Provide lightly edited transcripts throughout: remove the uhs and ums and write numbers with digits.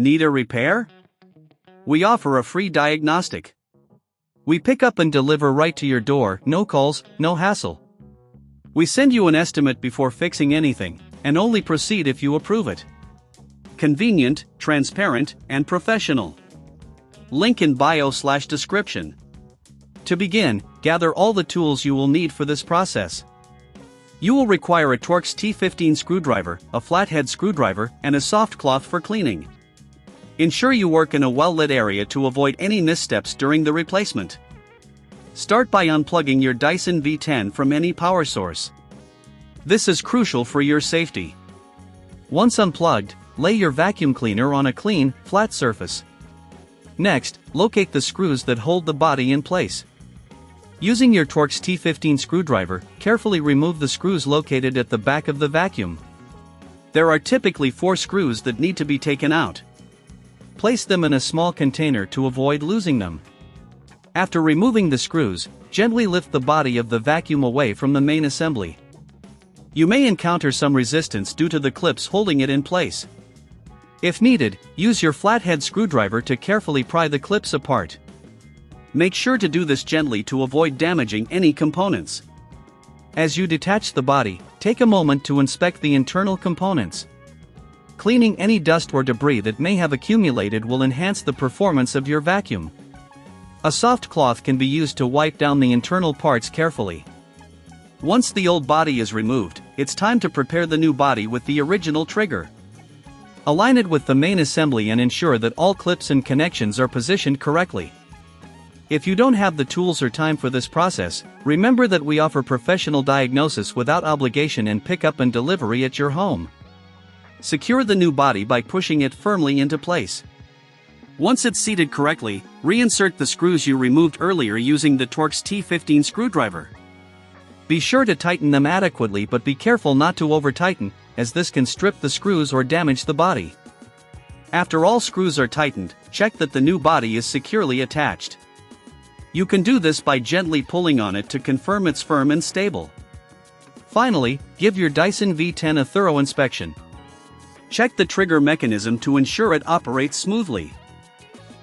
Need a repair? We offer a free diagnostic. We pick up and deliver right to your door, no calls, no hassle. We send you an estimate before fixing anything, and only proceed if you approve it. Convenient, transparent, and professional. Link in bio/description. To begin, gather all the tools you will need for this process. You will require a Torx T15 screwdriver, a flathead screwdriver, and a soft cloth for cleaning. Ensure you work in a well-lit area to avoid any missteps during the replacement. Start by unplugging your Dyson V10 from any power source. This is crucial for your safety. Once unplugged, lay your vacuum cleaner on a clean, flat surface. Next, locate the screws that hold the body in place. Using your Torx T15 screwdriver, carefully remove the screws located at the back of the vacuum. There are typically 4 screws that need to be taken out. Place them in a small container to avoid losing them. After removing the screws, gently lift the body of the vacuum away from the main assembly. You may encounter some resistance due to the clips holding it in place. If needed, use your flathead screwdriver to carefully pry the clips apart. Make sure to do this gently to avoid damaging any components. As you detach the body, take a moment to inspect the internal components. Cleaning any dust or debris that may have accumulated will enhance the performance of your vacuum. A soft cloth can be used to wipe down the internal parts carefully. Once the old body is removed, it's time to prepare the new body with the original trigger. Align it with the main assembly and ensure that all clips and connections are positioned correctly. If you don't have the tools or time for this process, remember that we offer professional diagnosis without obligation and pickup and delivery at your home. Secure the new body by pushing it firmly into place. Once it's seated correctly, reinsert the screws you removed earlier using the Torx T15 screwdriver. Be sure to tighten them adequately, but be careful not to over-tighten, as this can strip the screws or damage the body. After all screws are tightened, check that the new body is securely attached. You can do this by gently pulling on it to confirm it's firm and stable. Finally, give your Dyson V10 a thorough inspection. Check the trigger mechanism to ensure it operates smoothly.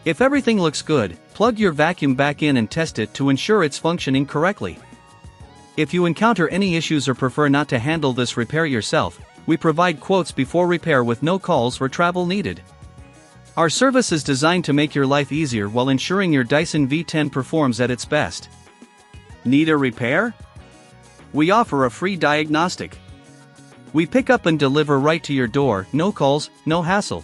If everything looks good, plug your vacuum back in and test it to ensure it's functioning correctly. If you encounter any issues or prefer not to handle this repair yourself, we provide quotes before repair with no calls or travel needed. Our service is designed to make your life easier while ensuring your Dyson V10 performs at its best. Need a repair? We offer a free diagnostic. We pick up and deliver right to your door, no calls, no hassle.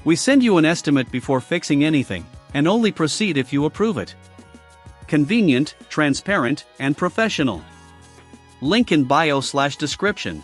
We send you an estimate before fixing anything, and only proceed if you approve it. Convenient, transparent, and professional. Link in bio/description.